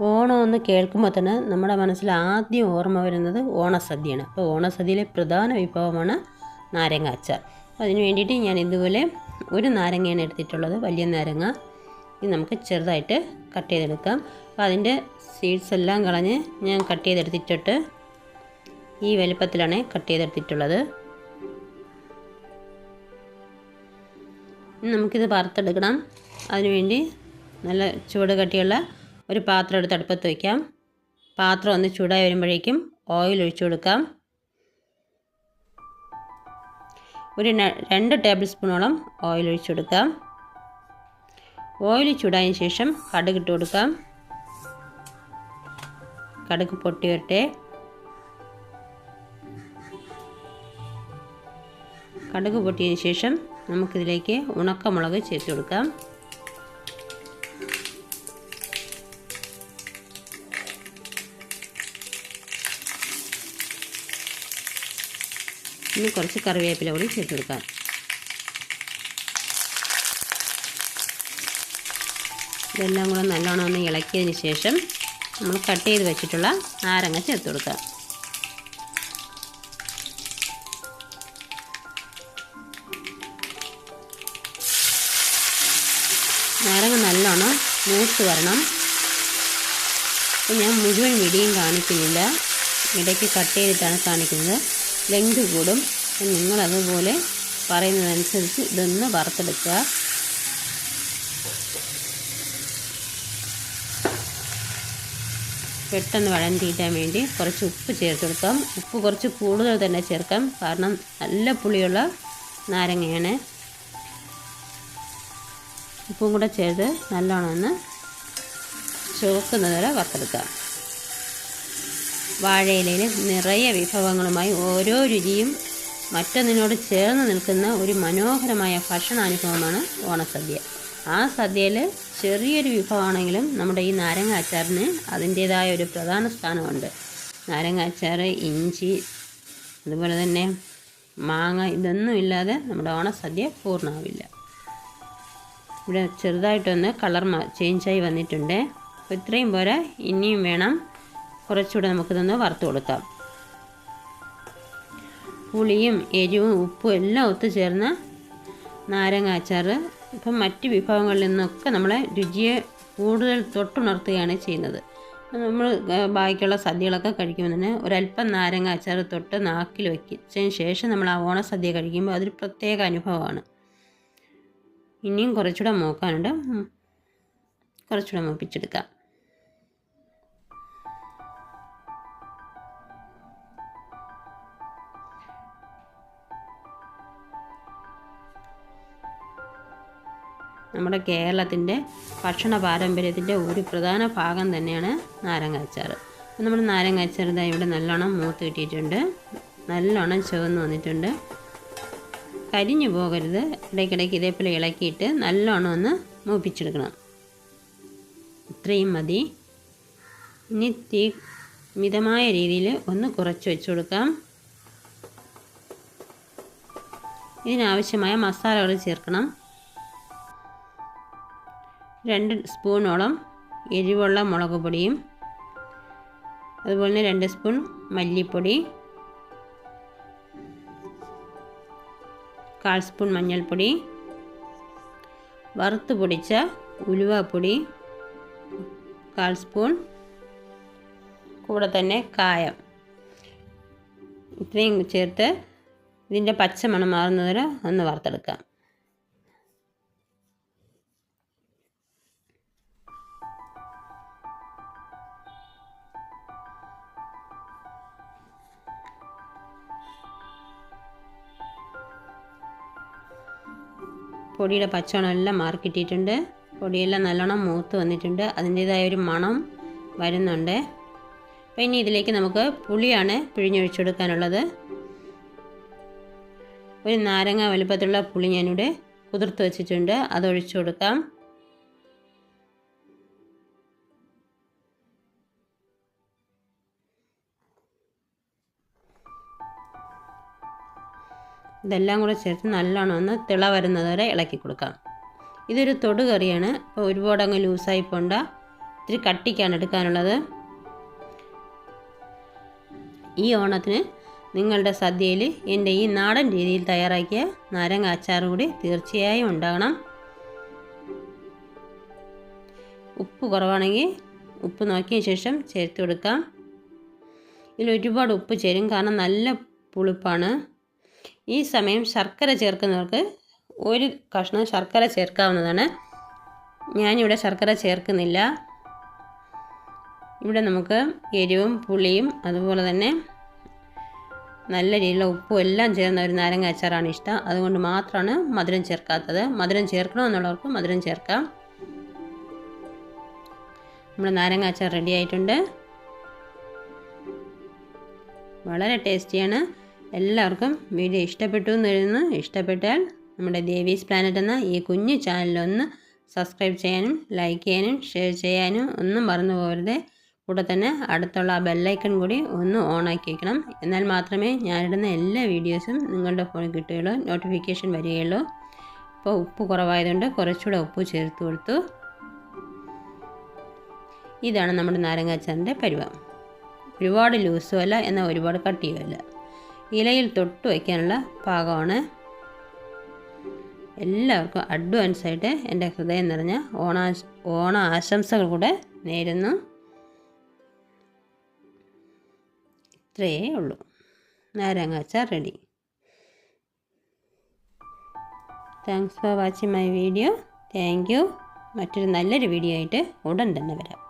ഓണം എന്ന് കേൾക്കുമ്പോൾ തന്നെ നമ്മുടെ മനസ്സിൽ ആദ്യം ഓർമ്മ വരുന്നത് ഓണസദ്യയാണ്. അപ്പോൾ ഓണസദ്യയിലെ പ്രധാന വിഭവമാണ് നാരങ്ങ അച്ചാർ. അതിന് വേണ്ടിയിട്ട് ഞാൻ ഇതുപോലെ ഒരു നാരങ്ങയാണ് എടുത്തിട്ടുള്ളത്, വലിയ നാരങ്ങ. ഇത് നമുക്ക് ചെറുതായിട്ട് കട്ട് ചെയ്തെടുക്കാം. അപ്പോൾ അതിൻ്റെ സീഡ്സ് എല്ലാം കളഞ്ഞ് ഞാൻ കട്ട് ചെയ്തെടുത്തിട്ട് ഈ വലുപ്പത്തിലാണ് കട്ട് ചെയ്തെടുത്തിട്ടുള്ളത്. നമുക്കിത് വറുത്തെടുക്കണം. അതിനുവേണ്ടി നല്ല ചൂട് കട്ടിയുള്ള ഒരു പാത്രം എടുത്ത് അടുപ്പത്ത് വയ്ക്കാം. പാത്രം ഒന്ന് ചൂടായി വരുമ്പോഴേക്കും ഓയിൽ ഒഴിച്ചു കൊടുക്കാം. ഒരു 2 ടേബിൾ സ്പൂണോളം ഓയിൽ ഒഴിച്ചു കൊടുക്കാം. ഓയിൽ ചൂടായതിന് ശേഷം കടുക് ഇട്ട് കൊടുക്കാം. കടുക് പൊട്ടി വരട്ടെ. കടുക് പൊട്ടിയതിന് ശേഷം നമുക്കിതിലേക്ക് ഉണക്കമുളക് ചേർത്ത് കൊടുക്കാം. ഇനി കുറച്ച് കറിവേപ്പില കൂടി ചേർത്ത് കൊടുക്കാം. ഇതെല്ലാം കൂടെ നല്ലോണം ഒന്ന് ഇളക്കിയതിന് ശേഷം നമ്മൾ കട്ട് ചെയ്ത് വെച്ചിട്ടുള്ള നാരങ്ങ ചേർത്ത് കൊടുക്കാം. നാരങ്ങ നല്ലോണം മൂത്ത് വരണം. അപ്പോൾ ഞാൻ മുഴുവൻ വീഡിയോയും കാണിക്കുന്നില്ല, ഇടയ്ക്ക് കട്ട് ചെയ്തിട്ടാണ് കാണിക്കുന്നത്. ലെങ്ത് കൂടും. നിങ്ങളതുപോലെ പറയുന്നതനുസരിച്ച് ഇതൊന്ന് വറുത്തെടുക്കുക. പെട്ടെന്ന് വഴണ്ടി കിട്ടാൻ വേണ്ടി കുറച്ച് ഉപ്പ് ചേർത്ത് കൊടുക്കാം. ഉപ്പ് കുറച്ച് കൂടുതൽ തന്നെ ചേർക്കാം, കാരണം നല്ല പുളിയുള്ള നാരങ്ങയാണ്. ഉപ്പും കൂടെ ചേർത്ത് നല്ലോണം ഒന്ന് ചുവക്കുന്നത് വരെ വറുത്തെടുക്കാം. വാഴയിലയിൽ നിറയെ വിഭവങ്ങളുമായി ഓരോ രുചിയും മറ്റൊന്നിനോട് ചേർന്ന് നിൽക്കുന്ന ഒരു മനോഹരമായ ഭക്ഷണാനുഭവമാണ് ഓണസദ്യ. ആ സദ്യയിൽ ചെറിയൊരു വിഭവമാണെങ്കിലും നമ്മുടെ ഈ നാരങ്ങ അച്ചാറിന് അതിൻ്റേതായ ഒരു പ്രധാന സ്ഥാനമുണ്ട്. നാരങ്ങ അച്ചാർ, ഇഞ്ചി, അതുപോലെ തന്നെ മാങ്ങ, ഇതൊന്നും ഇല്ലാതെ നമ്മുടെ ഓണസദ്യ പൂർണ്ണമാവില്ല. ഇവിടെ ചെറുതായിട്ടൊന്ന് കളർ ചേഞ്ചായി വന്നിട്ടുണ്ട്. അപ്പോൾ ഇത്രയും പോരാ, ഇനിയും വേണം. കുറച്ചുകൂടെ നമുക്കിതൊന്ന് വറുത്ത് കൊടുക്കാം. പുളിയും എരിവും ഉപ്പും എല്ലാം ഒത്തുചേർന്ന നാരങ്ങ അച്ചാർ ഇപ്പം മറ്റ് വിഭവങ്ങളിൽ നിന്നൊക്കെ നമ്മളെ രുചിയെ കൂടുതൽ തൊട്ടുണർത്തുകയാണ് ചെയ്യുന്നത്. നമ്മൾ ബാക്കിയുള്ള സദ്യകളൊക്കെ കഴിക്കുമ്പോൾ തന്നെ ഒരല്പം നാരങ്ങ അച്ചാർ തൊട്ട് നാക്കിൽ വയ്ച്ചതിന് ശേഷം നമ്മൾ ആ ഓണസദ്യ കഴിക്കുമ്പോൾ അതൊരു പ്രത്യേക അനുഭവമാണ്. ഇനിയും കുറച്ചുകൂടെ മൂക്കാനുണ്ട്, കുറച്ചുകൂടെ മൂപ്പിച്ചെടുക്കാം. നമ്മുടെ കേരളത്തിൻ്റെ ഭക്ഷണ പാരമ്പര്യത്തിൻ്റെ ഒരു പ്രധാന ഭാഗം തന്നെയാണ് നാരങ്ങ അച്ചാർ. അപ്പോൾ നമ്മൾ നാരങ്ങ അച്ചാർ ഇതാ ഇവിടെ നല്ലോണം മൂത്ത് കിട്ടിയിട്ടുണ്ട്, നല്ലോണം ചുവന്ന് വന്നിട്ടുണ്ട്. കരിഞ്ഞു പോകരുത്. ഇടയ്ക്കിടയ്ക്ക് ഇതേപോലെ ഇളക്കിയിട്ട് നല്ലോണം ഒന്ന് മൂപ്പിച്ചെടുക്കണം. ഇത്രയും മതി. ഇനി തീ മിതമായ രീതിയിൽ ഒന്ന് കുറച്ച് വെച്ച് കൊടുക്കാം. ഇതിനാവശ്യമായ മസാലകൾ ചേർക്കണം. 2 സ്പൂണോളം എരിവുള്ള മുളക് പൊടിയും, അതുപോലെ തന്നെ 2 സ്പൂൺ മല്ലിപ്പൊടി, 1/4 സ്പൂൺ മഞ്ഞൾപ്പൊടി, വറുത്ത് പൊടിച്ച ഉലുവാപ്പൊടി 1/4 സ്പൂൺ, കൂടെ തന്നെ കായം. ഇത്രയും ചേർത്ത് ഇതിൻ്റെ പച്ചമണം മാറുന്നതുവരെ ഒന്ന് വറുത്തെടുക്കാം. പൊടിയുടെ പച്ചമണം എല്ലാം മാറിക്കിട്ടിയിട്ടുണ്ട്. പൊടിയെല്ലാം നല്ലോണം മൂത്ത് വന്നിട്ടുണ്ട്. അതിൻ്റേതായ ഒരു മണം വരുന്നുണ്ട്. അപ്പോൾ ഇനി ഇതിലേക്ക് നമുക്ക് പുളിയാണ് പിഴിഞ്ഞൊഴിച്ചു കൊടുക്കാനുള്ളത്. ഒരു നാരങ്ങ വലുപ്പത്തിലുള്ള പുളി ഞാനിവിടെ കുതിർത്ത് വെച്ചിട്ടുണ്ട്, അതൊഴിച്ചു കൊടുക്കാം. ഇതെല്ലാം കൂടെ ചേർത്ത് നല്ലോണം ഒന്ന് തിള വരുന്നത് വരെ ഇളക്കി കൊടുക്കാം. ഇതൊരു തൊടുകറിയാണ്, അപ്പോൾ ഒരുപാട് അങ്ങ് ലൂസായി പോണ്ട. ഇത്തിരി കട്ടിക്കാണ് എടുക്കാനുള്ളത്. ഈ ഓണത്തിന് നിങ്ങളുടെ സദ്യയിൽ എൻ്റെ ഈ നാടൻ രീതിയിൽ തയ്യാറാക്കിയ നാരങ്ങ അച്ചാർ കൂടി തീർച്ചയായും ഉണ്ടാകണം. ഉപ്പ് കുറവാണെങ്കിൽ ഉപ്പ് നോക്കിയ ശേഷം ചേർത്ത് കൊടുക്കാം. ഇതിൽ ഒരുപാട് ഉപ്പ് ചേരും, കാരണം നല്ല പുളിപ്പാണ്. ഈ സമയം ശർക്കര ചേർക്കുന്നവർക്ക് ഒരു കഷ്ണം ശർക്കര ചേർക്കാവുന്നതാണ്. ഞാനിവിടെ ശർക്കര ചേർക്കുന്നില്ല. ഇവിടെ നമുക്ക് എരിവും പുളിയും അതുപോലെ തന്നെ നല്ല രീതിയിലുള്ള ഉപ്പും എല്ലാം ചേർന്ന ഒരു നാരങ്ങ അച്ചാറാണ് ഇഷ്ടം. അതുകൊണ്ട് മാത്രമാണ് മധുരം ചേർക്കാത്തത്. മധുരം ചേർക്കണമെന്നുള്ളവർക്ക് മധുരം ചേർക്കാം. നമ്മുടെ നാരങ്ങ അച്ചാർ റെഡി ആയിട്ടുണ്ട്. വളരെ ടേസ്റ്റിയാണ്. എല്ലാവർക്കും വീഡിയോ ഇഷ്ടപ്പെട്ടു എന്ന് കരുതുന്നു. ഇഷ്ടപ്പെട്ടാൽ നമ്മുടെ ദേവീസ് പ്ലാനറ്റ് എന്ന ഈ കുഞ്ഞു ചാനലൊന്ന് സബ്സ്ക്രൈബ് ചെയ്യാനും ലൈക്ക് ചെയ്യാനും ഷെയർ ചെയ്യാനും ഒന്നും മറന്നു പോകരുത്. കൂടെ തന്നെ അടുത്തുള്ള ആ ബെല്ലൈക്കൺ കൂടി ഒന്ന് ഓണാക്കി വയ്ക്കണം. എന്നാൽ മാത്രമേ ഞാനിടുന്ന എല്ലാ വീഡിയോസും നിങ്ങളുടെ ഫോണിൽ കിട്ടുകയുള്ളൂ, നോട്ടിഫിക്കേഷൻ വരികയുള്ളൂ. ഇപ്പോൾ ഉപ്പ് കുറവായതുകൊണ്ട് കുറച്ചുകൂടെ ഉപ്പ് ചേർത്ത് കൊടുത്തു. ഇതാണ് നമ്മുടെ നാരങ്ങ അച്ചാറിൻ്റെ പരുവം. ഒരുപാട് ലൂസും അല്ല, എന്നാൽ ഒരുപാട് കട്ടിയുമല്ല. ഇലയിൽ തൊട്ട് വയ്ക്കാനുള്ള പാകമാണ്. എല്ലാവർക്കും അഡ്വാൻസായിട്ട് എൻ്റെ ഹൃദയം നിറഞ്ഞ ഓണ ആശംസകൾ കൂടെ നേരുന്നു. ഇത്രയേ ഉള്ളൂ. നാരങ്ങ അച്ചാർ ready. Thanks for watching my video. Thank you. മറ്റൊരു നല്ലൊരു വീഡിയോ ആയിട്ട് ഉടൻ തന്നെ വരാം.